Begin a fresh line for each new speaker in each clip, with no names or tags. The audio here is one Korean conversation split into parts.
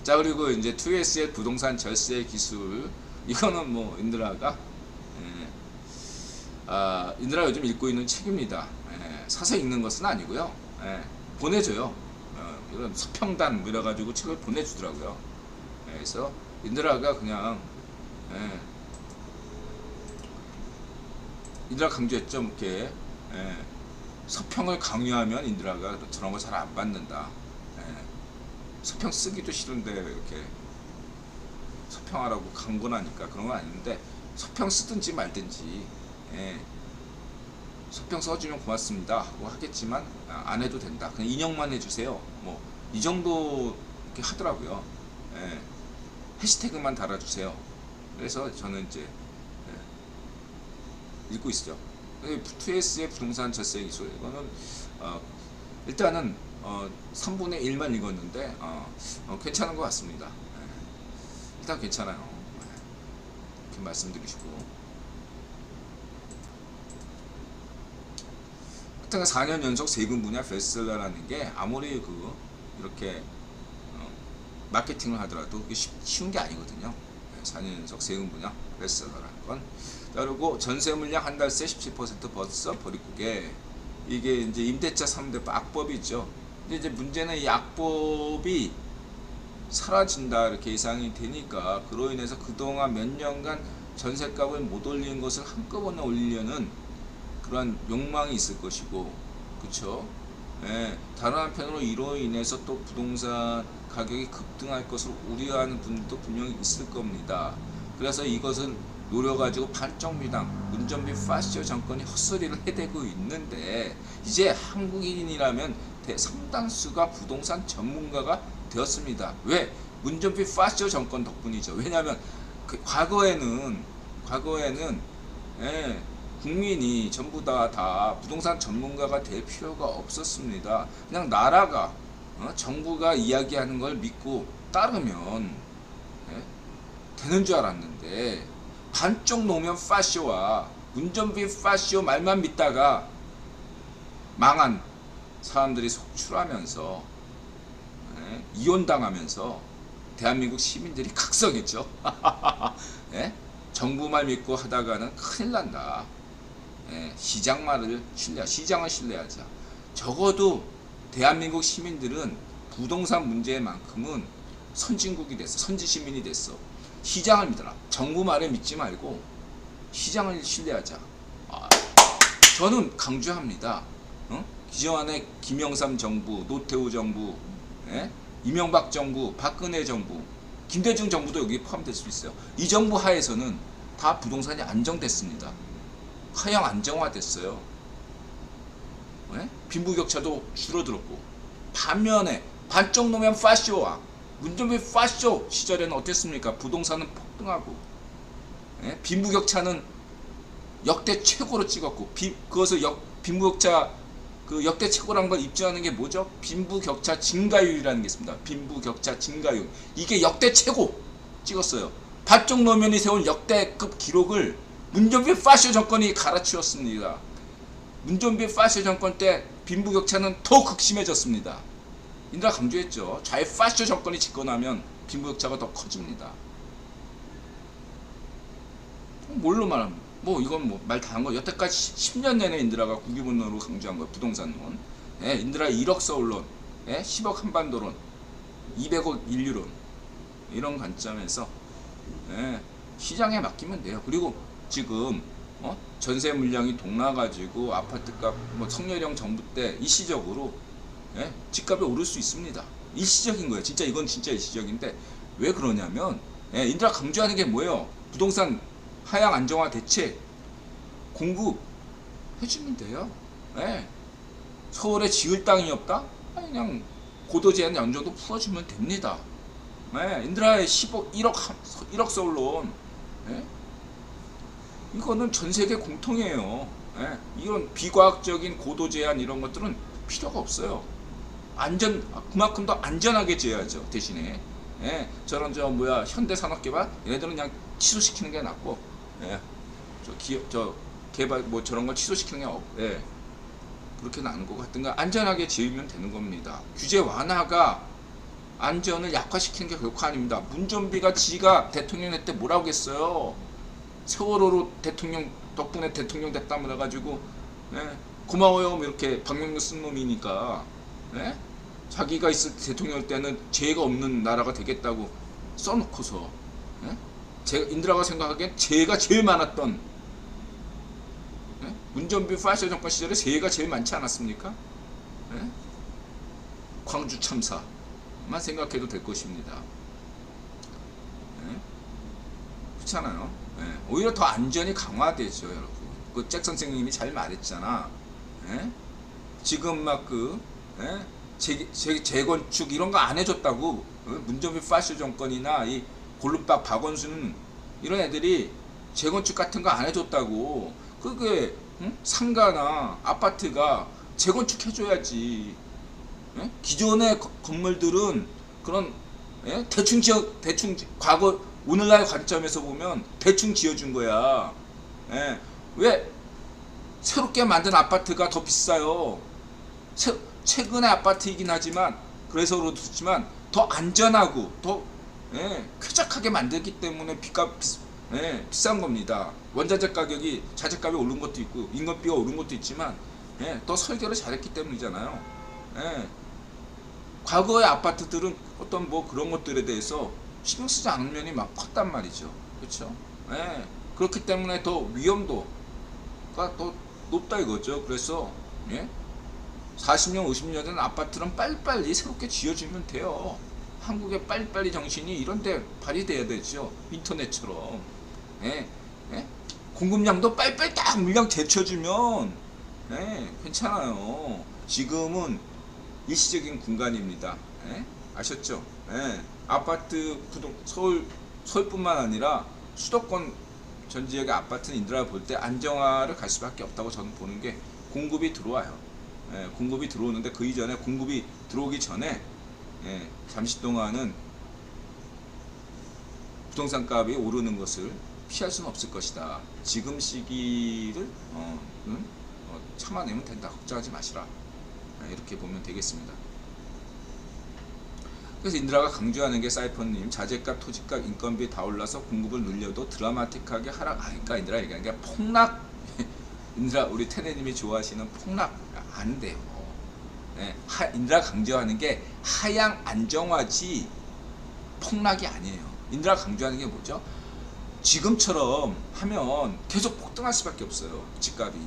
자, 그리고 이제 2S의 부동산 절세 기술, 이거는 뭐 인드라가 인드라가 요즘 읽고 있는 책입니다. 사서 읽는 것은 아니고요. 보내줘요. 이런 서평단 뭐 이래가지고 책을 보내주더라고요. 그래서 인드라가 그냥 인드라 강조했죠. 이렇게 서평을 강요하면 인드라가 저런 거 잘 안 받는다. 서평 쓰기도 싫은데 이렇게 서평하라고 강권하니까 그런 건 아닌데, 서평 쓰든지 말든지 서평 써주면 고맙습니다 하고 하겠지만 안 해도 된다. 그냥 인용만 해주세요. 뭐 이 정도 이렇게 하더라고요. 해시태그만 달아주세요. 그래서 저는 이제 읽고 있죠. 2S의 부동산 절세 기술, 이거는 일단은 3분의 1만 읽었는데 괜찮은 것 같습니다. 일단 괜찮아요. 이렇게 말씀드리시고, 하여튼 4년 연속 세금 분야 베스트셀러라는 게 아무리 이렇게 마케팅을 하더라도 그게 쉬운 게 아니거든요. 4년 연속 세금 분야 베스트셀러라는 건. 그리고 전세 물량 한 달 새 17% 벌써 버리고게, 이게 이제 임대차 3대 악법이죠. 근데 이제 문제는 이 악법이 사라진다 이렇게 예상이 되니까, 그로 인해서 그동안 몇 년간 전세값을 못 올린 것을 한꺼번에 올리려는 그런 욕망이 있을 것이고, 그쵸? 다른 한편으로 이로 인해서 또 부동산 가격이 급등할 것을 우려하는 분들도 분명히 있을 겁니다. 그래서 이것을 노려가지고 반정비당, 운전비 파시오 정권이 헛소리를 해대고 있는데, 이제 한국인이라면 상당수가 부동산 전문가가 되었습니다. 왜? 운전비 파시오 정권 덕분이죠. 왜냐하면 과거에는 국민이 전부 다 부동산 전문가가 될 필요가 없었습니다. 그냥 나라가 정부가 이야기하는 걸 믿고 따르면 되는 줄 알았는데, 반쪽 노면 파쇼와 운전비 파쇼 말만 믿다가 망한 사람들이 속출하면서 이혼당하면서 대한민국 시민들이 각성했죠. 정부 말 믿고 하다가는 큰일 난다. 시장을 신뢰하자. 적어도 대한민국 시민들은 부동산 문제만큼은 선진국이 됐어. 선지시민이 됐어. 시장을 믿어라. 정부 말에 믿지 말고 시장을 신뢰하자. 저는 강조합니다. 기존의 김영삼 정부, 노태우 정부, 이명박 정부, 박근혜 정부, 김대중 정부도 여기 포함될 수 있어요. 이 정부 하에서는 다 부동산이 안정됐습니다. 하향 안정화됐어요. 빈부격차도 줄어들었고, 반면에 반쪽 노면 파쇼와 운전비 파쇼 시절에는 어땠습니까? 부동산은 폭등하고, 빈부격차는 역대 최고로 찍었고, 그것을 빈부격차 역대 최고라는 걸 입증하는 게 뭐죠? 빈부격차 증가율이라는 게 있습니다. 빈부격차 증가율, 이게 역대 최고 찍었어요. 반쪽 노면이 세운 역대급 기록을 문전비 파쇼 정권이 갈아치웠습니다. 문전비 파쇼 정권 때 빈부격차는 더 극심해졌습니다. 인드라 강조했죠. 좌의 파쇼 정권이 집권하면 빈부격차가 더 커집니다. 뭘로 말합니까? 이건 말 다 한 거. 여태까지 10년 내내 인드라가 국유분론으로 강조한 거예요. 부동산론. 인드라 1억 서울론, 10억 한반도론, 200억 인류론, 이런 관점에서 시장에 맡기면 돼요. 그리고 지금 전세 물량이 동나가지고 아파트값 성렬형 정부 때 일시적으로 집값이 오를 수 있습니다. 일시적인 거예요. 진짜 이건 진짜 일시적인데, 왜 그러냐면 인드라 강조하는 게 뭐예요? 부동산 하향 안정화 대책 공급 해주면 돼요. 서울에 지을 땅이 없다? 그냥 고도 제한 어느 정도 풀어주면 됩니다. 인드라의 1억 서울론, 이거는 전 세계 공통이에요. 이런 비과학적인 고도 제한 이런 것들은 필요가 없어요. 그만큼 더 안전하게 지어야죠. 대신에 저런 현대산업개발 얘네들은 그냥 취소시키는 게 낫고, 개발 저런 걸 취소시키는 게 그렇게 나는 것 같은가. 안전하게 지으면 되는 겁니다. 규제 완화가 안전을 약화시키는 게 결코 아닙니다. 문전비가 지가 대통령 때 뭐라고 했어요. 세월호로 대통령 덕분에 대통령 됐다 그래가지고 예, 고마워요 이렇게 박명근 쓴 놈이니까 예? 자기가 있을 대통령 때는 죄가 없는 나라가 되겠다고 써놓고서 예? 인드라가 생각하기엔 죄가 제일 많았던 예? 문전비 파시아 정권 시절에 죄가 제일 많지 않았습니까? 예? 광주 참사만 생각해도 될 것입니다. 예? 그렇잖아요. 예? 오히려 더 안전이 강화되죠, 여러분. 그 잭 선생님이 잘 말했잖아. 예? 지금 막 예? 재건축 이런 거 안 해줬다고. 문정비 파시 정권이나 이 골룸박 박원순 이런 애들이 재건축 같은 거 안 해줬다고. 그게 상가나 아파트가 재건축 해줘야지. 예? 기존의 건물들은 그런 예? 대충 과거 오늘날 관점에서 보면 대충 지어준 거야. 예? 왜 새롭게 만든 아파트가 더 비싸요? 최근의 아파트이긴 하지만 그래서 그렇지만 더 안전하고 더 예, 쾌적하게 만들기 때문에 비싼 겁니다. 원자재 가격이 자재값이 오른 것도 있고 인건비가 오른 것도 있지만 예, 더 설계를 잘했기 때문이잖아요. 예, 과거의 아파트들은 어떤 뭐 그런 것들에 대해서 신경 쓰지 않은 면이 막 컸단 말이죠. 그렇죠? 예, 그렇기 때문에 더 위험도가 더 높다 이거죠. 그래서 예? 40년 50년 된 아파트는 빨리빨리 새롭게 지어주면 돼요. 한국의 빨리빨리 정신이 이런데 발휘돼야 되죠. 인터넷처럼 예? 예? 공급량도 빨리빨리 딱 물량 제쳐주면 예? 괜찮아요. 지금은 일시적인 공간입니다. 예? 아셨죠? 예? 아파트 서울뿐만 아니라 수도권 전 지역의 아파트는 인드라 볼 때 안정화를 갈 수밖에 없다고 저는 보는 게 공급이 들어와요. 예, 공급이 들어오는데 그 이전에 공급이 들어오기 전에 예, 잠시 동안은 부동산 값이 오르는 것을 피할 수는 없을 것이다. 지금 시기를 참아내면 된다. 걱정하지 마시라. 예, 이렇게 보면 되겠습니다. 그래서 인드라가 강조하는 게 사이펀님 자재값, 토지값, 인건비 다 올라서 공급을 늘려도 드라마틱하게 하락. 그러니까 인드라 얘기하는 게 폭락. 인드라 우리 테네님이 좋아하시는 폭락 안 돼요. 네, 인드라 강조하는 게 하향 안정화지 폭락이 아니에요. 인드라 강조하는 게 뭐죠? 지금처럼 하면 계속 폭등할 수밖에 없어요. 집값이.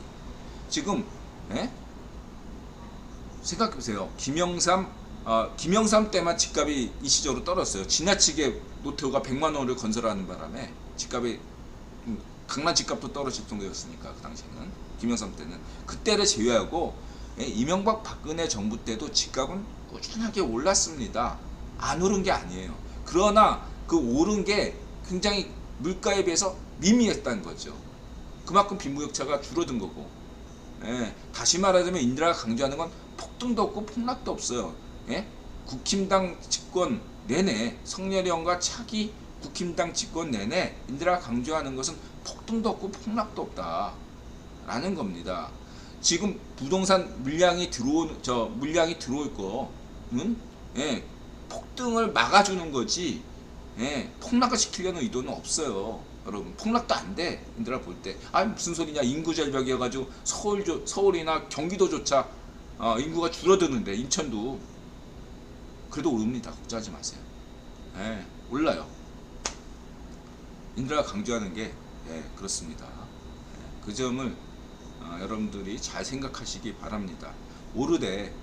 지금 네? 생각해보세요. 김영삼 때만 집값이 일시적으로 떨어졌어요. 지나치게 노태우가 100만원을 건설하는 바람에 집값이 강남 집값도 떨어질 정도였으니까 그 당시에는 김영삼 때는 그때를 제외하고 이명박 박근혜 정부 때도 집값은 꾸준하게 올랐습니다. 안 오른 게 아니에요. 그러나 그 오른 게 굉장히 물가에 비해서 미미했다는 거죠. 그만큼 빈부격차가 줄어든 거고. 예, 다시 말하자면 인드라가 강조하는 건 폭등도 없고 폭락도 없어요. 예? 국힘당 집권 내내 성렬형과 차기 국힘당 집권 내내 인드라가 강조하는 것은 폭등도 없고 폭락도 없다 라는 겁니다. 지금 부동산 물량이 들어올 거는 예, 폭등을 막아주는 거지 예, 폭락을 시키려는 의도는 없어요. 여러분 폭락도 안 돼. 인드라 볼 때 무슨 소리냐 인구 절벽이어가지고 서울이나 경기도조차 인구가 줄어드는데 인천도 그래도 오릅니다. 걱정하지 마세요. 예, 올라요. 인드라가 강조하는 게 예, 그렇습니다. 예, 그 점을 여러분들이 잘 생각하시기 바랍니다. 오르되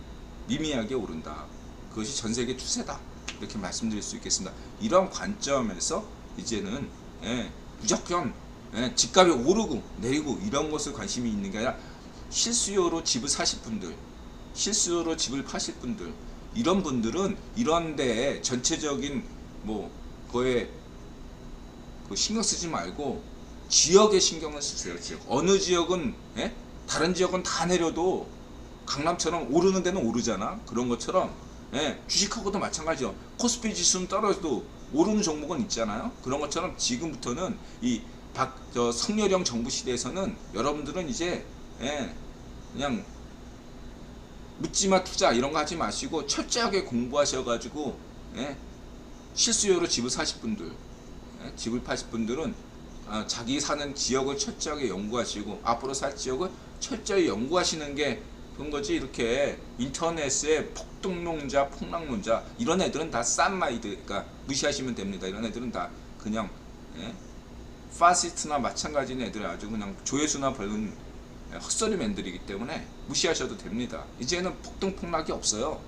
미미하게 오른다. 그것이 전세계 추세다. 이렇게 말씀드릴 수 있겠습니다. 이런 관점에서 이제는 예, 무조건 예, 집값이 오르고 내리고 이런 것을 관심이 있는 게 아니라 실수요로 집을 사실 분들, 실수요로 집을 파실 분들, 이런 분들은 이런데 전체적인 뭐 거에 신경 쓰지 말고 지역에 신경을 쓰세요. 지역. 어느 지역은 예? 다른 지역은 다 내려도 강남처럼 오르는 데는 오르잖아. 그런 것처럼 예, 주식하고도 마찬가지죠. 코스피 지수는 떨어져도 오르는 종목은 있잖아요. 그런 것처럼 지금부터는 이 성렬형 정부 시대에서는 여러분들은 이제 예, 그냥 묻지마 투자 이런 거 하지 마시고 철저하게 공부하셔가지고 예, 실수요로 집을 사실 분들, 예, 집을 파실 분들은 자기 사는 지역을 철저하게 연구하시고 앞으로 살 지역을 철저히 연구하시는 게 그런 거지. 이렇게 인터넷에 폭등론자, 폭락론자 이런 애들은 다 싼마이드, 그러니까 무시하시면 됩니다. 이런 애들은 다 그냥 예? 파시스트나 마찬가지인 애들 아주 그냥 조회수나 벌는 헛소리맨들이기 때문에 무시하셔도 됩니다. 이제는 폭등 폭락이 없어요.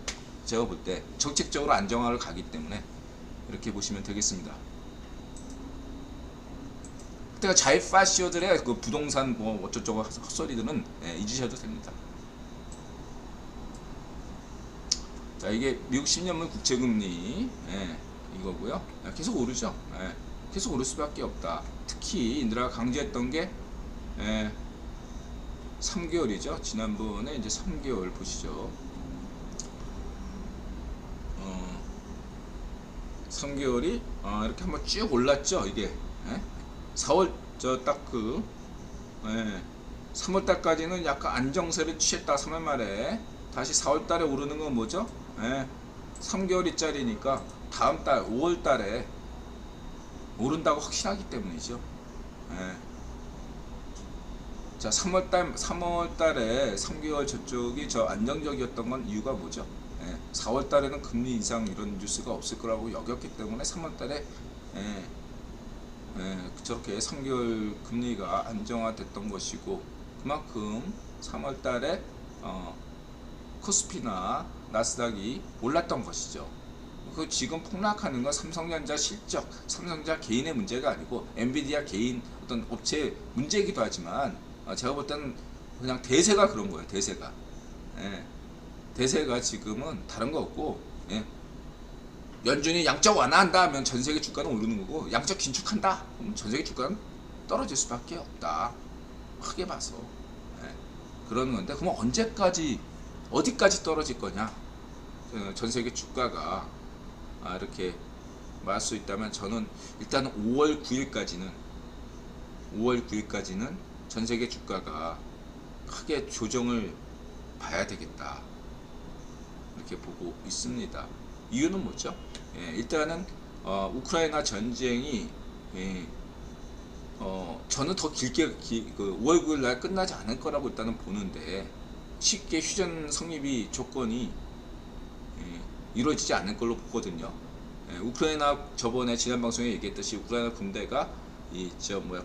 제가 볼 때 정책적으로 안정화를 가기 때문에 이렇게 보시면 되겠습니다. 그때가 자이파시오들의 그 부동산 뭐 어쩌저쩌고 헛소리들은 잊으셔도 됩니다. 자, 이게 미국 10년물 국채금리 이거고요. 계속 오르죠. 계속 오를 수밖에 없다. 특히 인드라가 강조했던 게 3개월이죠. 지난번에 이제 3개월 보시죠. 3개월이 이렇게 한번 쭉 올랐죠. 이게 4월 저 딱 그 3월 달까지는 약간 안정세를 취했다. 3월 말에 다시 4월 달에 오르는 건 뭐죠? 3개월짜리니까 다음 달 5월 달에 오른다고 확신하기 때문이죠. 자, 3월 달에 3개월 저쪽이 저 안정적이었던 건 이유가 뭐죠? 4월 달에는 금리 인상 이런 뉴스가 없을 거라고 여겼기 때문에 3월 달에 저렇게 3개월 금리가 안정화됐던 것이고, 그만큼 3월 달에 코스피나 나스닥이 올랐던 것이죠. 그 지금 폭락하는 건 삼성전자 실적, 삼성전자 개인의 문제가 아니고 엔비디아 개인 어떤 업체의 문제이기도 하지만 제가 볼 때는 그냥 대세가 그런 거예요. 대세가. 대세가 지금은 다른 거 없고, 연준이 양적 완화한다 하면 전 세계 주가는 오르는 거고, 양적 긴축한다 그러면 전 세계 주가는 떨어질 수밖에 없다. 크게 봐서. 그러는 건데, 그러면 언제까지 어디까지 떨어질 거냐? 전 세계 주가가 이렇게 말할 수 있다면 저는 일단 5월 9일까지는 전 세계 주가가 크게 조정을 봐야 되겠다. 이렇게 보고 있습니다. 이유는 뭐죠? 일단은 우크라이나 전쟁이 저는 더 길게 5월 9일 날 끝나지 않을 거라고 일단은 보는데, 쉽게 휴전 성립이 조건이 이루어지지 않을 걸로 보거든요. 우크라이나 저번에 지난 방송에 얘기했듯이 우크라이나 군대가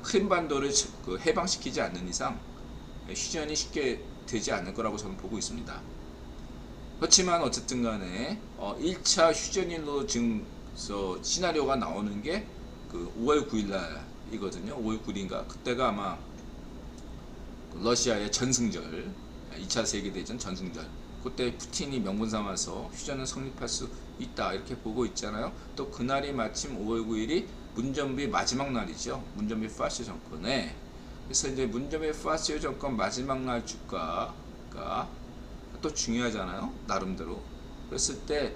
크림반도를 해방시키지 않는 이상 휴전이 쉽게 되지 않을 거라고 저는 보고 있습니다. 그렇지만 어쨌든 간에 1차 휴전일로 지금 시나리오가 나오는 게 그 5월 9일 날이거든요. 5월 9일인가 그때가 아마 러시아의 전승절, 2차 세계대전 전승절, 그때 푸틴이 명분 삼아서 휴전을 성립할 수 있다 이렇게 보고 있잖아요. 또 그날이 마침 5월 9일이 문전비 마지막 날이죠. 문전비 파시오 정권에. 그래서 이제 문전비 파시오 정권 마지막 날 주가가 또 중요하잖아요. 나름대로. 그랬을 때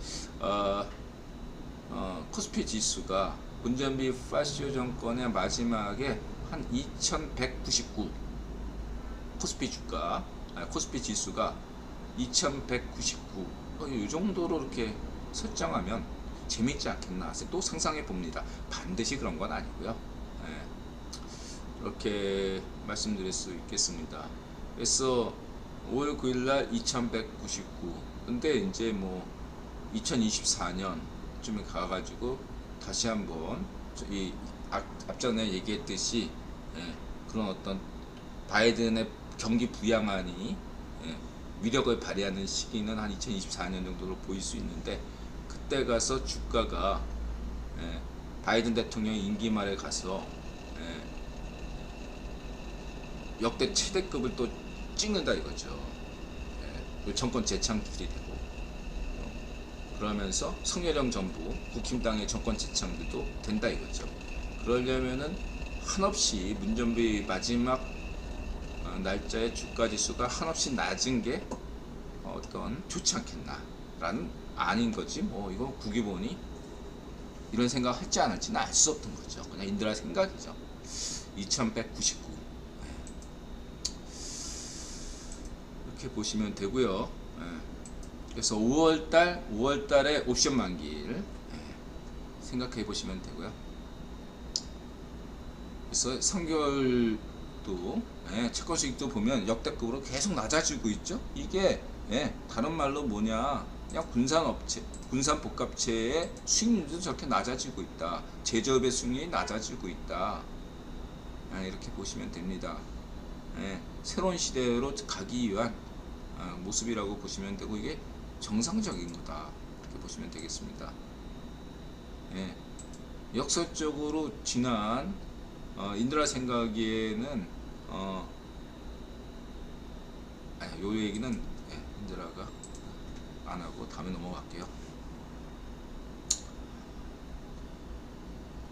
코스피 지수가 문전비 파시오 정권의 마지막에 한 2199, 코스피 지수가 2199, 이 정도로 이렇게 설정하면 재밌지 않겠나 또 상상해 봅니다. 반드시 그런 건 아니고요. 이렇게 말씀드릴 수 있겠습니다. 그래서 5월 9일날 2199, 근데 이제 2024년쯤에 가가지고 다시 한번 이 앞전에 얘기했듯이 그런 어떤 바이든의 경기 부양안이 위력을 발휘하는 시기는 한 2024년 정도로 보일 수 있는데, 그때 가서 주가가 바이든 대통령 임기 말에 가서 역대 최대급을 또 찍는다 이거죠. 정권 재창출이 되고, 그러면서 성렬형 정부, 국힘당의 정권 재창도 된다 이거죠. 그러려면은 한없이 문전비 마지막 날짜의 주가 지수가 한없이 낮은 게 좋지 않겠나라는 아닌 거지. 이거 국위본이 이런 생각 할지 안 할지는 알 수 없던 거죠. 그냥 인들의 생각이죠. 2199 이렇게 보시면 되고요. 그래서 5월달에 옵션 만기일 생각해 보시면 되고요. 그래서 선결도 채권 수익도 보면 역대급으로 계속 낮아지고 있죠. 이게 다른 말로 뭐냐, 그냥 군산 복합체의 수익률도 저렇게 낮아지고 있다. 제조업의 수익률이 낮아지고 있다. 이렇게 보시면 됩니다. 새로운 시대로 가기 위한 모습이라고 보시면 되고, 이게 정상적인 거다, 이렇게 보시면 되겠습니다. 역설적으로 지난 인드라 생각에는 요 얘기는 인드라가 안 하고 다음에 넘어갈게요.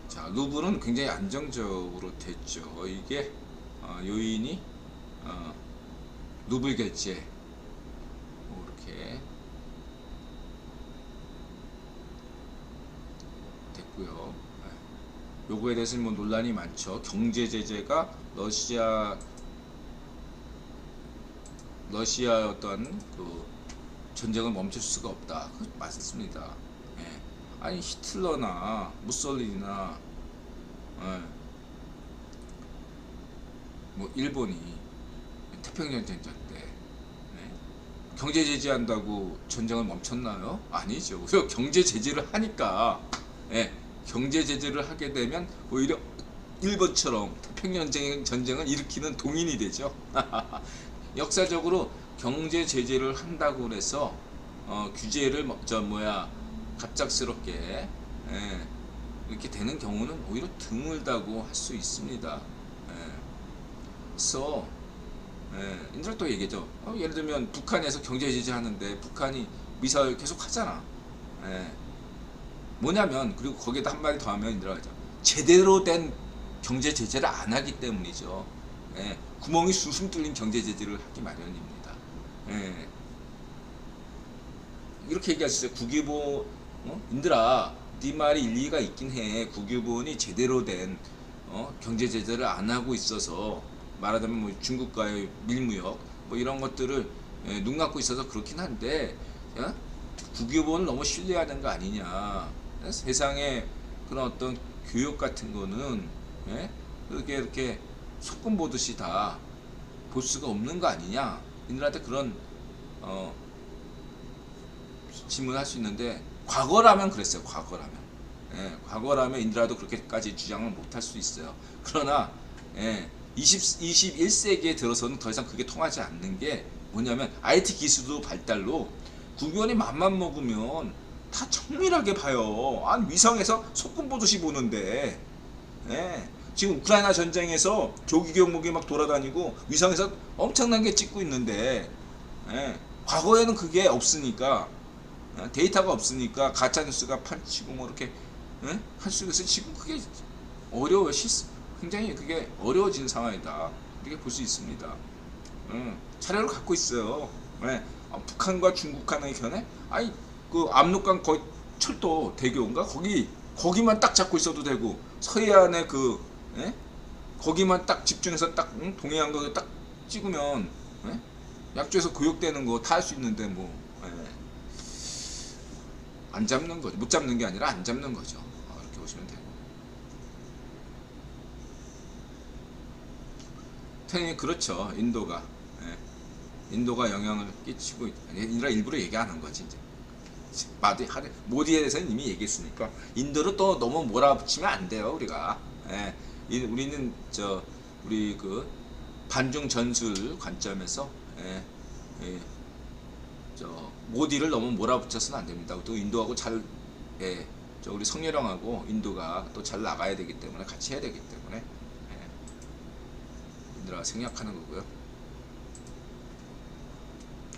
자, 루블은 굉장히 안정적으로 됐죠. 이게 요인이 루블 결제 이렇게 됐고요. 요거에 대해서는 뭐 논란이 많죠. 경제 제재가 러시아 어떤 그 전쟁을 멈출 수가 없다. 그 맞습니다. 아니 히틀러나 무솔리니나 뭐 일본이 태평양 전쟁 때 경제 제재한다고 전쟁을 멈췄나요? 아니죠. 그래서 경제 제재를 하니까 경제 제재를 하게 되면 오히려 일본처럼 태평양 전쟁을 일으키는 동인이 되죠. 역사적으로 경제 제재를 한다고 해서 규제를 갑작스럽게 이렇게 되는 경우는 오히려 드물다고 할 수 있습니다. 그래서 인드라 또 얘기죠. 예를 들면 북한에서 경제 제재하는데 북한이 미사일 계속 하잖아. 뭐냐면, 그리고 거기에다 한마디 더 하면 인드라가 제대로 된 경제 제재를 안 하기 때문이죠. 구멍이 숭숭 뚫린 경제 제재를 하기 마련입니다. 이렇게 얘기하시죠. 국유본 인드라, 네 말이 일리가 있긴 해. 국유본이 제대로 된 경제 제재를 안 하고 있어서, 말하자면 뭐 중국과의 밀무역 뭐 이런 것들을 눈 감고 있어서 그렇긴 한데, 국유본을 너무 신뢰하는 거 아니냐. 세상에 그런 어떤 교육 같은 거는 그렇게 이렇게 소금 보듯이 다 볼 수가 없는 거 아니냐. 인들한테 그런 질문할 수 있는데, 과거라면 그랬어요. 과거라면 인드라도 그렇게까지 주장을 못할 수 있어요. 그러나 21세기에 들어서는 더 이상 그게 통하지 않는 게 뭐냐면, IT 기술도 발달로 국유원이 맘만 먹으면 다 정밀하게 봐요. 아니, 위성에서 소금 보듯이 보는데, 지금 우크라이나 전쟁에서 조기 경보기 막 돌아다니고 위성에서 엄청난 게 찍고 있는데, 과거에는 그게 없으니까, 데이터가 없으니까 가짜 뉴스가 판치고 뭐 이렇게 할 수 있어서 지금 그게 어려워요. 굉장히 그게 어려워진 상황이다, 이렇게 볼 수 있습니다. 자료를 갖고 있어요. 북한과 중국 간의 견해, 아니 그 압록강 거의 철도 대교인가, 거기만 딱 잡고 있어도 되고, 서해안에 거기만 딱 집중해서 딱 동해안 거기 딱 찍으면 약주에서 교육되는 거 다 할 수 있는데, 뭐 안 잡는 거죠. 못 잡는 게 아니라 안 잡는 거죠. 이렇게 보시면 돼요. 당연히 그렇죠. 인도가 영향을 끼치고 인도라 일부러 얘기 안 한 거지. 이제 모디에 대해서는 이미 얘기했으니까 인도를 또 너무 몰아붙이면 안 돼요. 우리가 우리는 우리 그 반중 전술 관점에서 모디를 너무 몰아붙여서는 안 됩니다. 또 인도하고 우리 성렬형하고 인도가 또 잘 나가야 되기 때문에, 같이 해야 되기 때문에 인도가 생략하는 거고요.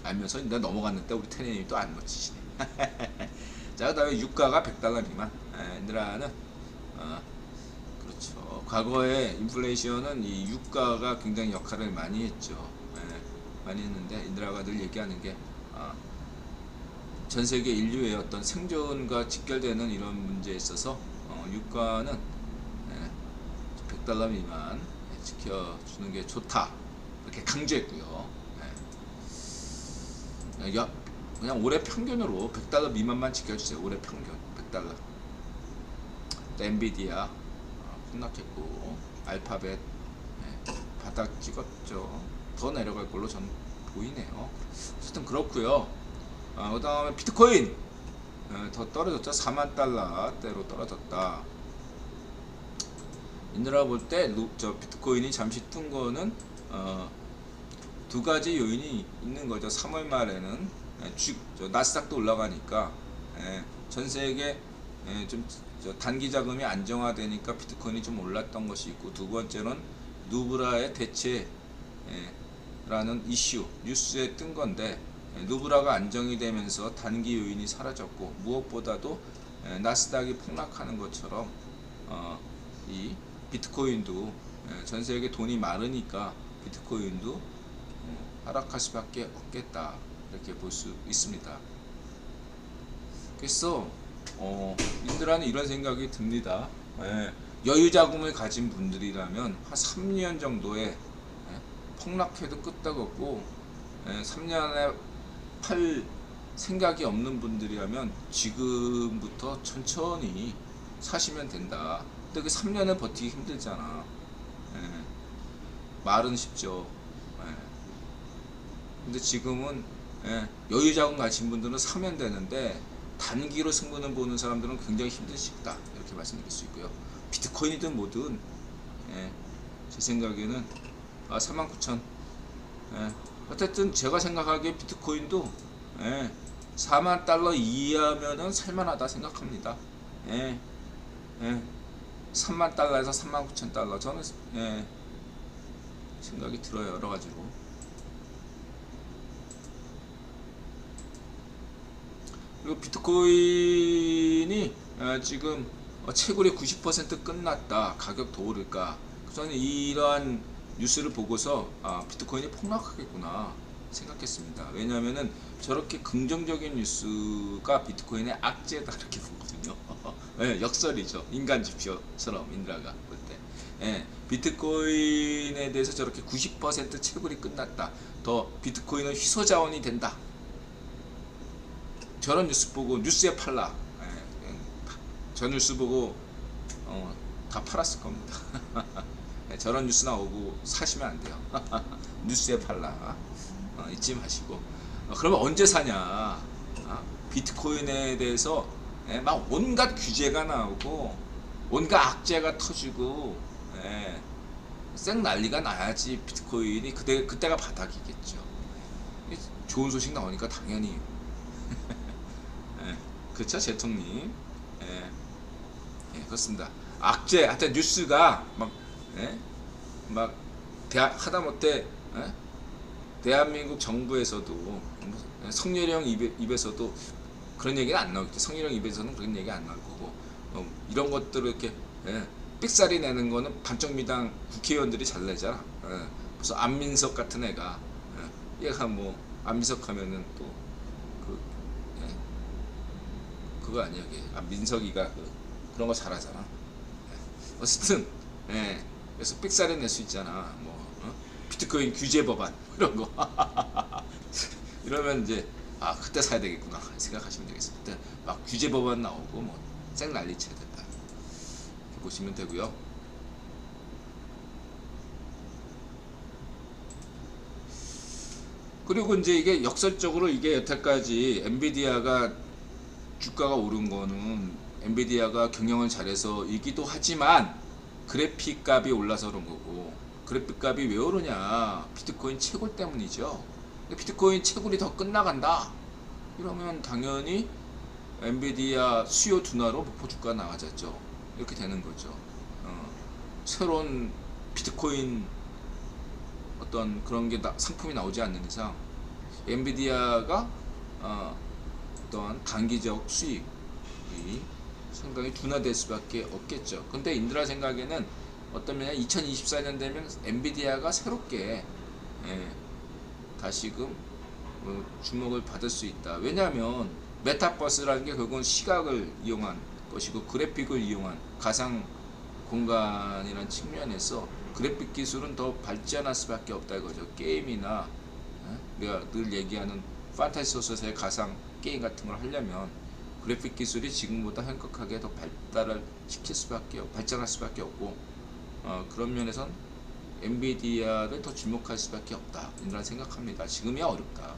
알면서 인도 넘어갔는데 우리 테네님이 또 안 놓치시네. 자, 그 다음에 유가가 $100 미만. 인드라는 그렇죠. 과거에 인플레이션은 이 유가가 굉장히 역할을 많이 했죠. 많이 했는데, 인드라가 늘 얘기하는 게 전 세계 인류의 어떤 생존과 직결되는 이런 문제에 있어서 유가는 $100 미만 지켜주는 게 좋다, 이렇게 강조했고요. 그냥 올해 평균으로 $100 미만만 지켜주세요. 올해 평균 $100. 또 엔비디아 폭락했고 알파벳 바닥 찍었죠. 더 내려갈 걸로 전 보이네요. 어쨌든 그렇고요. 그 다음에 비트코인 더 떨어졌죠. 4만 달러대로 떨어졌다. 인드라 볼 때 비트코인이 잠시 뜬 거는 두 가지 요인이 있는 거죠. 3월 말에는 나스닥도 올라가니까 전 세계 좀 단기 자금이 안정화되니까 비트코인이 좀 올랐던 것이 있고, 두 번째는 누브라의 대체라는 이슈 뉴스에 뜬 건데, 누브라가 안정이 되면서 단기 요인이 사라졌고, 무엇보다도 나스닥이 폭락하는 것처럼 이 비트코인도 전 세계 돈이 많으니까 비트코인도 하락할 수밖에 없겠다, 이렇게 볼 수 있습니다. 그래서 인드라는 이런 생각이 듭니다. 여유 자금을 가진 분들이라면 한 3년 정도에 폭락해도 끄떡없고 3년에 팔 생각이 없는 분들이라면 지금부터 천천히 사시면 된다. 근데 그 3년을 버티기 힘들잖아. 말은 쉽죠. 근데 지금은 여유 자금 가진 분들은 사면 되는데, 단기로 승부는 보는 사람들은 굉장히 힘드시다, 이렇게 말씀드릴 수 있고요. 비트코인이든 뭐든 제 생각에는 49,000 어쨌든 제가 생각하기에 비트코인도 4만 달러 이하면은 살만하다 생각합니다. 3만 달러에서 39,000달러 저는 생각이 들어요. 여러 가지로. 그리고 비트코인이 지금 채굴이 90% 끝났다, 가격 더 오를까, 저는 이러한 뉴스를 보고서 비트코인이 폭락하겠구나 생각했습니다. 왜냐하면은 저렇게 긍정적인 뉴스가 비트코인의 악재다, 이렇게 보거든요. 역설이죠. 인간 지표처럼 인드라가 볼 때. 비트코인에 대해서 저렇게 90% 채굴이 끝났다, 더 비트코인은 희소 자원이 된다, 저런 뉴스 보고 뉴스에 팔라. 저 뉴스 보고 다 팔았을 겁니다. 저런 뉴스 나오고 사시면 안 돼요. 뉴스에 팔라. 잊지 마시고. 그러면 언제 사냐? 비트코인에 대해서 막 온갖 규제가 나오고 온갖 악재가 터지고 쌩 난리가 나야지 비트코인이 그때가 바닥이겠죠. 좋은 소식 나오니까 당연히 그렇죠, 제통님. 그렇습니다. 악재, 하여튼 뉴스가 막 하다못해 대한민국 정부에서도 성렬형 입에서도 그런 얘기는 안 나오겠죠. 성렬형 입에서는 그런 얘기 안 나올 거고, 이런 것들을 이렇게 삑사리 내는 거는 반쪽미당 국회의원들이 잘 내잖아. 그래서 안민석 같은 애가 얘가 뭐 안민석 하면은 또 그거 아니야, 민석이가 그런 거 잘하잖아. 어쨌든 그래서 삑사리 낼 수 있잖아. 비트코인 규제 법안 이런 거. 이러면 이제 그때 사야 되겠구나 생각하시면 되겠습니다. 그때 막 규제 법안 나오고 뭐 쌩 난리 쳐야 된다, 이렇게 보시면 되고요. 그리고 이제 이게 역설적으로 이게 여태까지 엔비디아가 주가가 오른 거는 엔비디아가 경영을 잘해서이기도 하지만 그래픽 값이 올라서 그런 거고, 그래픽 값이 왜 오르냐? 비트코인 채굴 때문이죠. 비트코인 채굴이 더 끝나간다, 이러면 당연히 엔비디아 수요 둔화로 목표 주가 나아졌죠. 이렇게 되는 거죠. 새로운 비트코인 어떤 그런 게 상품이 나오지 않는 이상 엔비디아가 어떤 단기적 수익이 상당히 둔화될 수밖에 없겠죠. 근데 인드라 생각에는 어떤 면에 2024년 되면 엔비디아가 새롭게 다시금 주목을 받을 수 있다. 왜냐하면 메타버스라는 게 결국은 시각을 이용한 것이고 그래픽을 이용한 가상 공간이라는 측면에서 그래픽 기술은 더 발전할 수밖에 없다 이거죠. 게임이나 우리가 늘 얘기하는 판타지 소설의 가상 게임 같은 걸 하려면 그래픽 기술이 지금보다 현격하게 더 발전할 수밖에 없고, 그런 면에선 엔비디아를 더 주목할 수밖에 없다, 이런 생각합니다. 지금이 어렵다.